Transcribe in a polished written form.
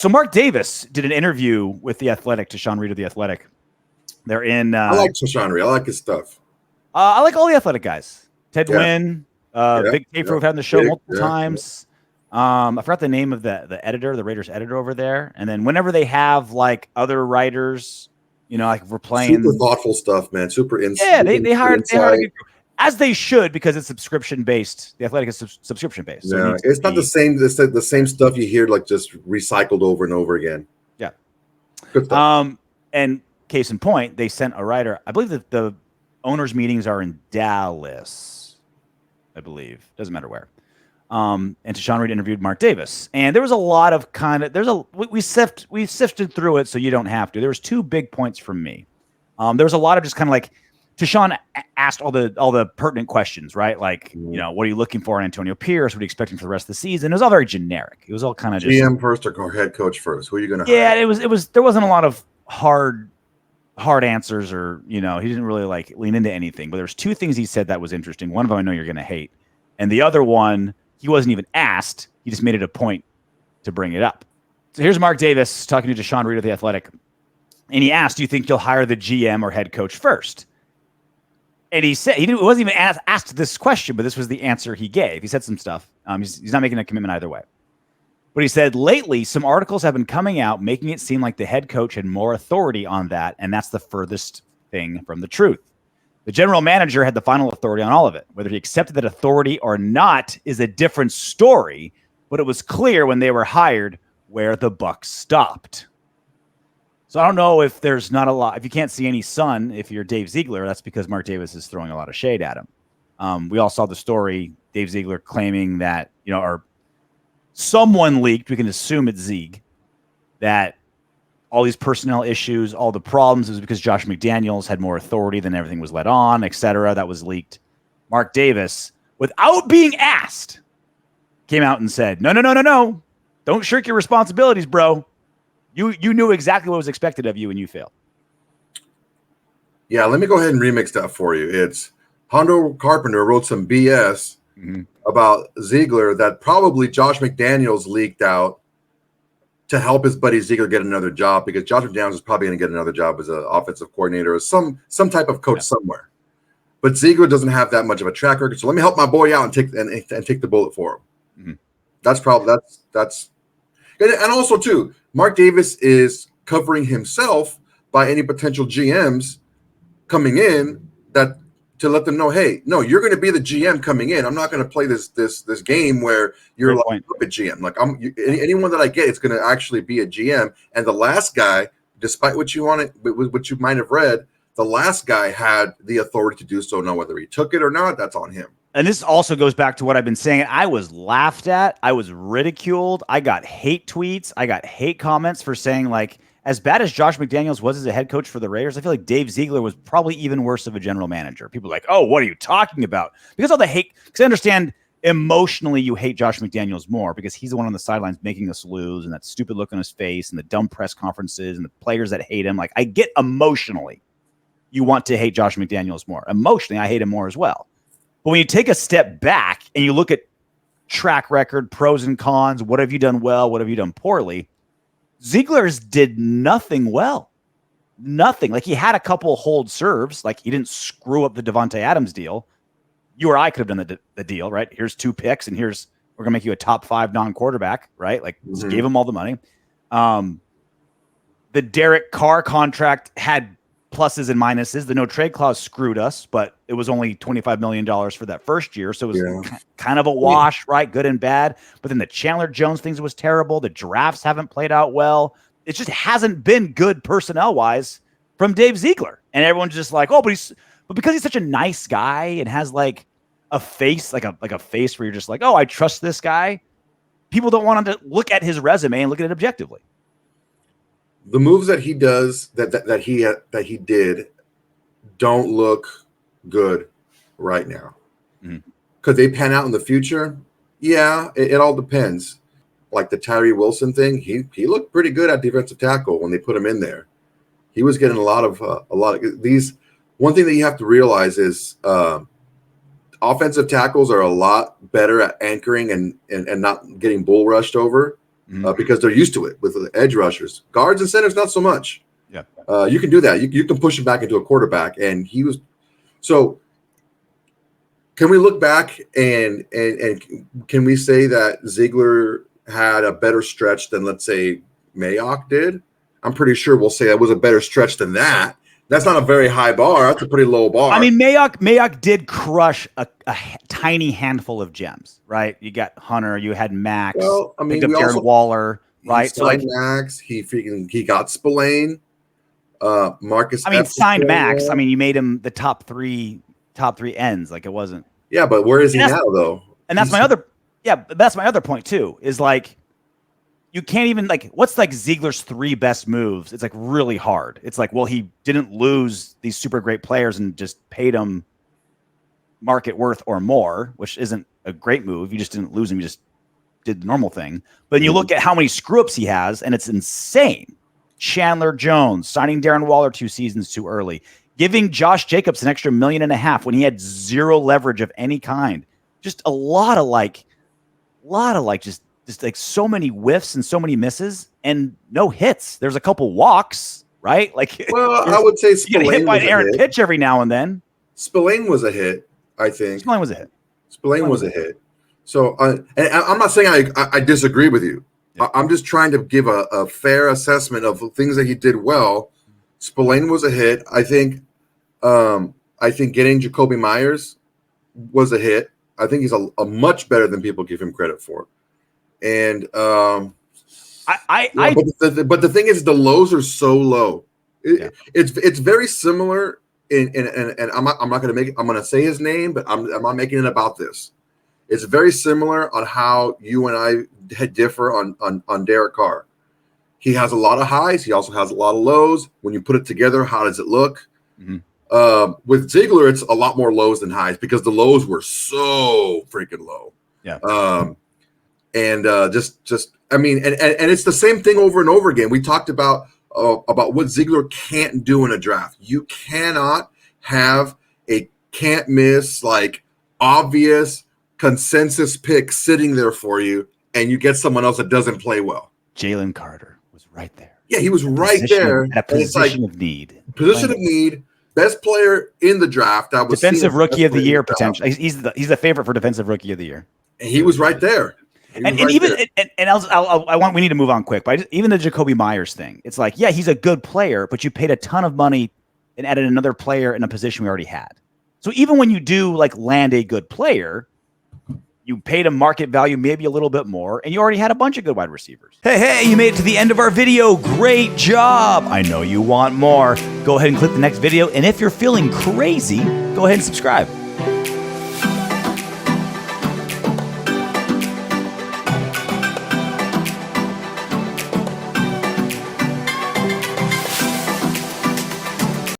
So Mark Davis did an interview with The Athletic, to Sean Reed of The Athletic. They're in. I like Sean Reed. I like his stuff. I like all The Athletic guys. Ted Yeah. Wynn, Big Tafer, we've had on the show multiple times. I forgot the name of the editor, the Raiders editor over there. And then whenever they have like other writers, you know, like if we're playing super thoughtful stuff, man. Super insight. Yeah, they hired a good group. As they should, because it's subscription based. The Athletic is subscription based. So yeah, it's not the same. The same stuff you hear like just recycled over and over again. Yeah. Good stuff. And case in point, they sent a writer. I believe that the owners' meetings are in Dallas. I believe doesn't matter where. And Sean Reed interviewed Mark Davis, and there was a lot of we sifted through it, so you don't have to. There was 2 big points from me. There was a lot of just kind of like Tashawn asked all the pertinent questions, right? Like, you know, what are you looking for in Antonio Pierce? What are you expecting for the rest of the season? It was all very generic. It was all kind of just GM first or head coach first. Who are you going to? Yeah, hire? It was. There wasn't a lot of hard answers, or he didn't really like lean into anything. But there was 2 things he said that was interesting. One of them I know you're going to hate, and the other one he wasn't even asked. He just made it a point to bring it up. So here's Mark Davis talking to Sean Reed of The Athletic, and he asked, "Do you think you'll hire the GM or head coach first?" And he said he wasn't even asked this question, but this was the answer he gave. He said some stuff. He's not making a commitment either way. But he said, lately, some articles have been coming out making it seem like the head coach had more authority on that, and that's the furthest thing from the truth. The general manager had the final authority on all of it. Whether he accepted that authority or not is a different story, but it was clear when they were hired where the buck stopped. So I don't know if there's not a lot. If you can't see any sun, if you're Dave Ziegler, that's because Mark Davis is throwing a lot of shade at him. We all saw the story, Dave Ziegler claiming that, or someone leaked, we can assume it's Zieg, that all these personnel issues, all the problems, was because Josh McDaniels had more authority than everything was let on, etc. That was leaked. Mark Davis, without being asked, came out and said, no. Don't shirk your responsibilities, bro. You knew exactly what was expected of you, and you failed. Yeah, let me go ahead and remix that for you. It's Hondo Carpenter wrote some BS about Ziegler that probably Josh McDaniels leaked out to help his buddy Ziegler get another job, because Josh McDaniels is probably going to get another job as an offensive coordinator or some type of coach somewhere. But Ziegler doesn't have that much of a track record, so let me help my boy out and take the bullet for him. Mm-hmm. That's and also too, Mark Davis is covering himself by any potential GMs coming in that to let them know, hey, no, you're going to be the GM coming in. I'm not going to play this game where you're like a GM. Like anyone that I get, it's going to actually be a GM. And the last guy, despite what you might have read, the last guy had the authority to do so. Now, whether he took it or not, that's on him. And this also goes back to what I've been saying. I was laughed at. I was ridiculed. I got hate tweets. I got hate comments for saying, like, as bad as Josh McDaniels was as a head coach for the Raiders, I feel like Dave Ziegler was probably even worse of a general manager. People are like, oh, what are you talking about? Because all the hate, because I understand emotionally you hate Josh McDaniels more because he's the one on the sidelines making us lose, and that stupid look on his face and the dumb press conferences and the players that hate him. Like, I get emotionally you want to hate Josh McDaniels more. Emotionally, I hate him more as well. But when you take a step back and you look at track record, pros and cons, what have you done well, what have you done poorly, Ziegler's did nothing well. Nothing. Like, he had a couple hold serves. Like, he didn't screw up the Davante Adams deal. You or I could have done the deal, right? Here's 2 picks, and we're going to make you a top 5 non-quarterback, right? Like, just gave him all the money. The Derek Carr contract had pluses and minuses. The no trade clause screwed us, but it was only $25 million for that first year. So it was kind of a wash, right? Good and bad. But then the Chandler Jones things was terrible. The drafts haven't played out well. It just hasn't been good personnel wise from Dave Ziegler. And everyone's just like, oh, but because he's such a nice guy and has like a face, like a face where you're just like, oh, I trust this guy. People don't want him to look at his resume and look at it objectively. The moves that he does that he did don't look good right now. Could they pan out in the future? Yeah, it all depends. Like the Tyree Wilson thing, he looked pretty good at defensive tackle when they put him in there. He was getting a lot of these. One thing that you have to realize is offensive tackles are a lot better at anchoring and not getting bull rushed over because they're used to it with the edge rushers. Guards and centers, not so much. Yeah. You can do that. You can push him back into a quarterback, and he was so. Can we look back and can we say that Ziegler had a better stretch than, let's say, Mayock did? I'm pretty sure we'll say that was a better stretch than that. That's not a very high bar. That's a pretty low bar. I mean, Mayock did crush a tiny handful of gems, right? You got Hunter, you had Maxx, well, I mean, we Darren also, Waller, right? So like Maxx, he got Spillane, Marcus. I mean, signed Maxx. I mean, you made him the top three ends. Like, it wasn't. Yeah, but where is he now, though? And that's my other. Yeah, that's my other point too. Is like, you can't even what's like Ziegler's 3 best moves? It's like really hard. It's like, well, he didn't lose these super great players and just paid them market worth or more, which isn't a great move. You just didn't lose him. You just did the normal thing. But then you look at how many screw ups he has, and it's insane. Chandler Jones signing Darren Waller 2 seasons too early, giving Josh Jacobs an extra $1.5 million when he had zero leverage of any kind. Just a lot of just like so many whiffs and so many misses and no hits. There's a couple walks, right? Like, well, I would say Spillane you get hit by an errant pitch every now and then. Spillane was a hit, I think. Spillane was a hit. Spillane was a hit. So, and I'm not saying I disagree with you. Yeah. I'm just trying to give a fair assessment of things that he did well. Spillane was a hit. I think getting Jacoby Myers was a hit. I think he's a much better than people give him credit for. And but the thing is, the lows are so low. It's very similar. And I'm not going to make it. I'm going to say his name, but I'm not making it about this. It's very similar on how you and I differ on Derek Carr. He has a lot of highs. He also has a lot of lows. When you put it together, how does it look? Mm-hmm. With Ziegler, it's a lot more lows than highs because the lows were so freaking low. Yeah. I mean, and it's the same thing over and over again. We talked about what Ziegler can't do in a draft. You cannot have a can't miss, like, obvious consensus pick sitting there for you, and you get someone else that doesn't play well. Jalen Carter was right there. Yeah, he was right there. At a position of need. Position of need. Best player in the draft. That was defensive rookie of the year potentially. He's the favorite for defensive rookie of the year. And he was right there. We need to move on quick. But even the Jacoby Myers thing, it's like, yeah, he's a good player, but you paid a ton of money and added another player in a position we already had. So even when you do land a good player, you paid a market value, maybe a little bit more, and you already had a bunch of good wide receivers. Hey, you made it to the end of our video. Great job. I know you want more. Go ahead and click the next video. And if you're feeling crazy, go ahead and subscribe.